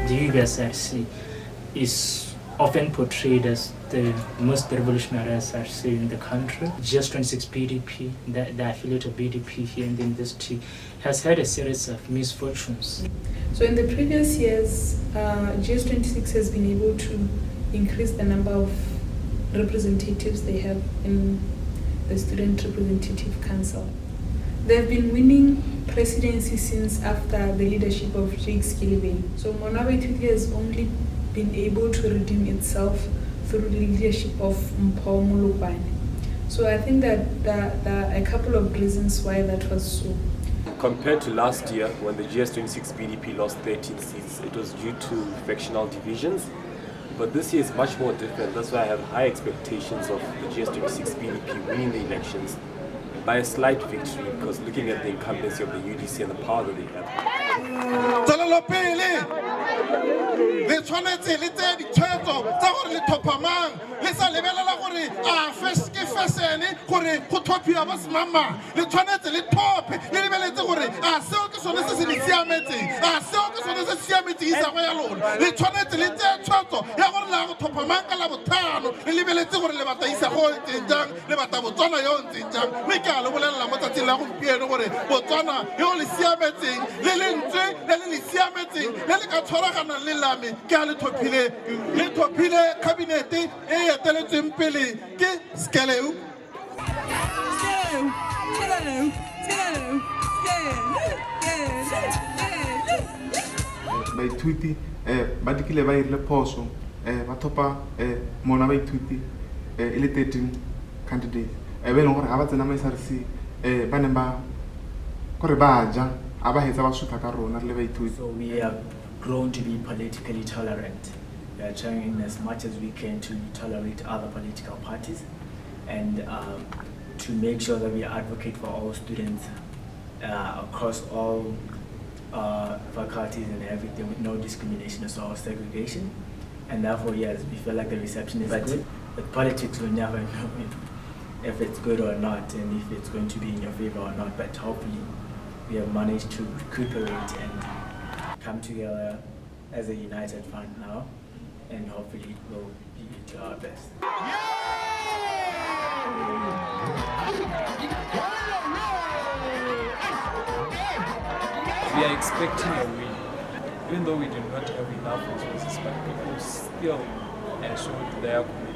the USRC is often portrayed as the most revolutionary SRC in the country. GS26 BDP, the affiliate of BDP here in the university, has had a series of misfortunes. So in the previous years, GS26 has been able to increase the number of representatives they have in the Student Representative Council. They have been winning presidency since after the leadership of Jakes Kilibeng. So Monaba Ithuti has only been able to redeem itself through the leadership of Mpho Molokwane. So I think that there are a couple of reasons why that was so. Compared to last year, when the GS26 BDP lost 13 seats, it was due to factional divisions. But this year is much more different. That's why I have high expectations of the GS26 BDP winning the elections by a slight victory, because looking at the incumbency of the UDC and the power that they have. Le tshwanetse le tse ditshwetso tsa gore le thopamang le sa lebelela gore a ke fashion gore go thophiwa ba semama le tshwanetse le thope le lebeletse gore a seo ke sone se se le siametseng a seo ke sone se siametseng isago ya lona le tshwanetse le tse tshwetso ya gore la go thopamang ka la bothano le lebeletse gore le bata isago e ntseng jang le bata Botswana yo ntseng jang mme ke a le bolelela mo tsatsing la gompieno gore Botswana yo le siametseng le lentswe le le siametseng le le ka tshwaragana le lame ke a le thophile kabinete e eteletseng pele ke Skeleu. Baithuti ba dikile ba irile phoso ba thopa mona baithuti e le 13 candidates be leng gore ga ba tsena mo SRC ba ne ba gore ba ja a ba hetsa ba sutha ka rona le baithuti. So we have grown to be politically tolerant. We are trying as much as we can to tolerate other political parties and to make sure that we advocate for all students across all faculties and everything with no discrimination or segregation. And therefore, yes, we feel like the reception is good. But politics will never know if it's good or not and if it's going to be in your favor or not. But hopefully, we have managed to recuperate and come together as a united front now, and hopefully we'll be to our best. We are expecting a win. Even though we do not have enough resources, but people still showed their commitment.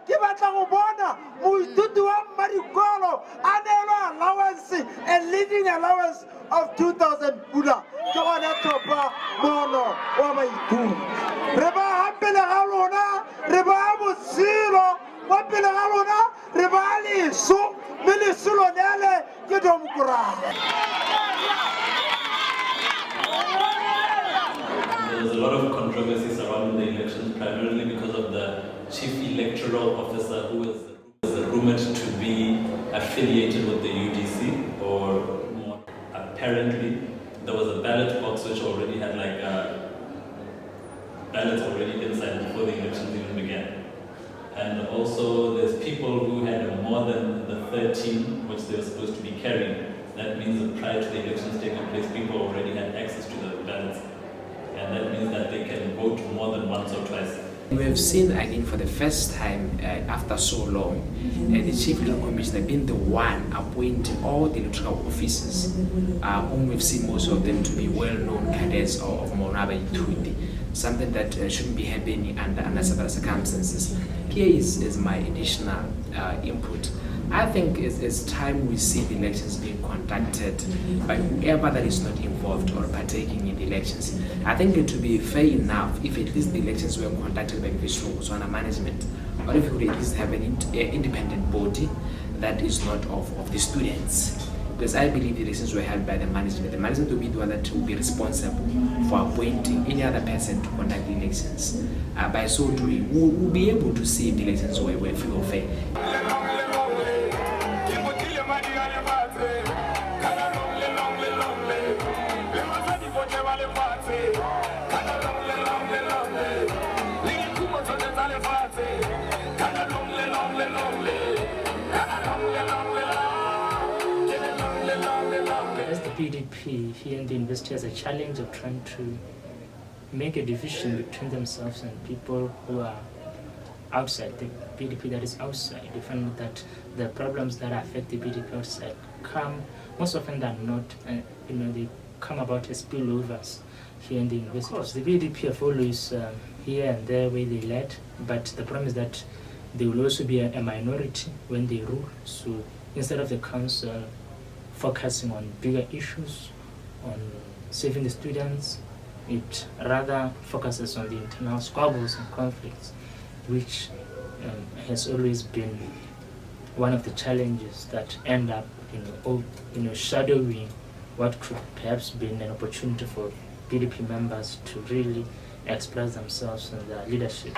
Ke batla go bona moithuti wa Marikolo a neelwa allowance, a living allowance of 2,000 pula ke gona thopa mono wa baithuti. Re ba hapele ga lona, re ba botshelo wa pele ga lona, re ba leso mme lesolo nele ke domkorang. There was a lot of controversy surrounding the elections, primarily because of the chief electoral officer who was rumored to be affiliated with the UDC, or more apparently there was a ballot box which already had ballots already inside before the elections even began. And also there's people who had more than the 13 which they were supposed to be carrying. That means that prior to the elections taking place, people already had access to the ballots. And that means that they can vote more than once or twice. We have seen again for the first time after so long, the Chief Electoral Commissioner being the one appointing all the electoral officers, whom we've seen most of them to be well-known cadets of Monaba Ithuti, something that shouldn't be happening under several circumstances. Here is my additional input. I think it's time we see the elections being conducted by whoever that is not involved or partaking in the elections. I think it would be fair enough if at least the elections were conducted by the Botswana management, or if we could at least have an independent body that is not of the students. Because I believe the elections were held by the management. The management will be the one that will be responsible for appointing any other person to conduct the elections. By so doing, we'll be able to see if the elections were free or fair. Lonely, lonely, lonely. PDP here in the university has a challenge of trying to make a division between themselves and people who are outside the PDP that is outside. They find that the problems that affect the PDP outside come most often than not, they come about as spillovers here in the university. The PDP have always here and there where they led, but the problem is that they will also be a minority when they rule. So instead of the council focusing on bigger issues, on saving the students, it rather focuses on the internal squabbles and conflicts, which has always been one of the challenges that end up shadowing what could perhaps be an opportunity for PDP members to really express themselves in their leadership.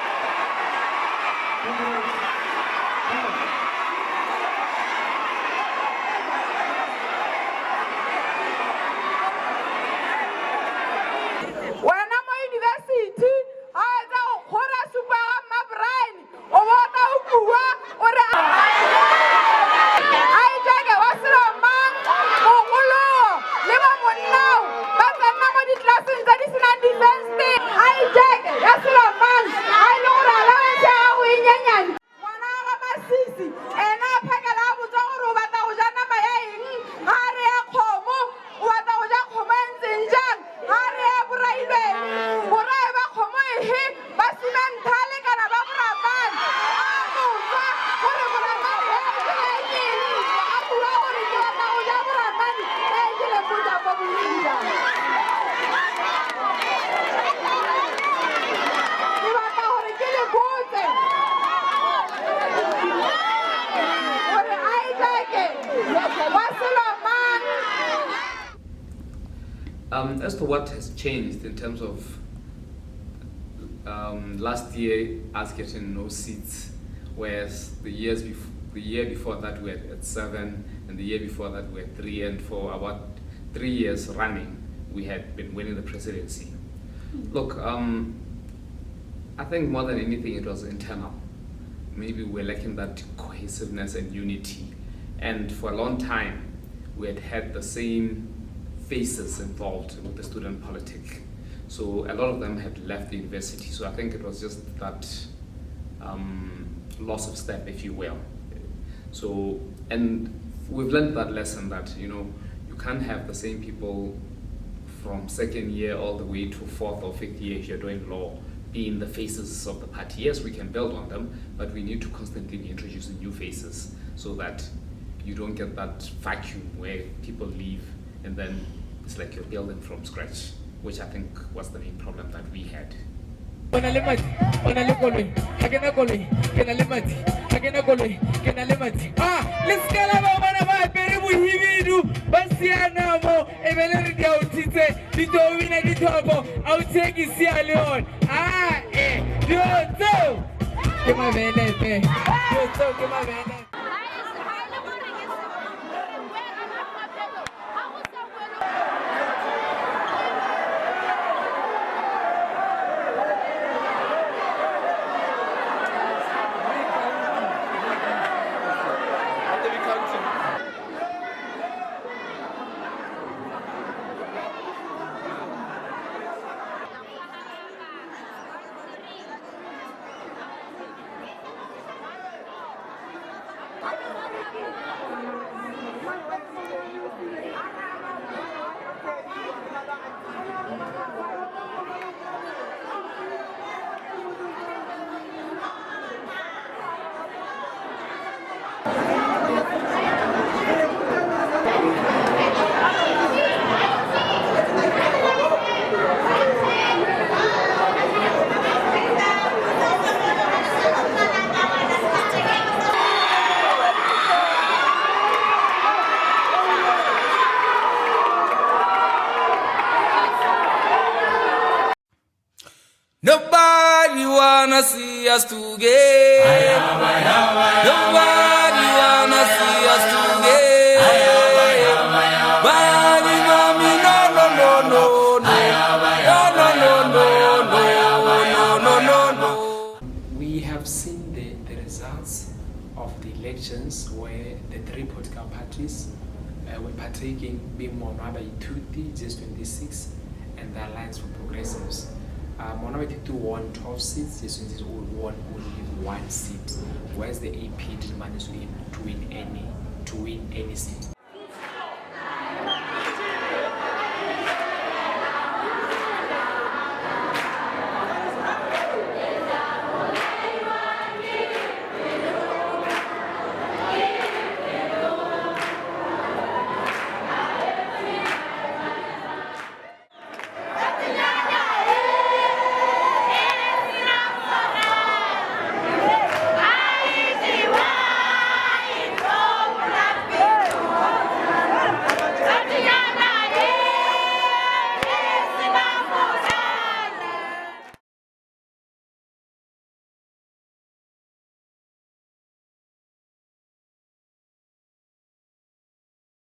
As to what has changed in terms of last year us getting no seats, whereas the year before that we were at 7, and the year before that we were 3, and for about 3 years running we had been winning the presidency. Look, I think more than anything it was internal. Maybe we're lacking that cohesiveness and unity, and for a long time we had the same faces involved with the student politic. So a lot of them had left the university. So I think it was just that loss of step, if you will. So, and we've learned that lesson that, you can't have the same people from second year all the way to 4th or 5th year if you're doing law being the faces of the party. Yes, we can build on them, but we need to constantly be introducing new faces so that you don't get that vacuum where people leave and then it's like you're building from scratch, which I think was the main problem that we had. Nobody wanna see us together. Nobody wanna see us together. Body mommy, no, no, no, no, no. We have seen the results of the elections where the 3 political parties we're partaking being Monaba Ituti, GS26, and the Alliance for Progressives. Monaba Ituti won 12 seats, GS26 won only 1 seat, whereas the AP didn't manage to win any seat.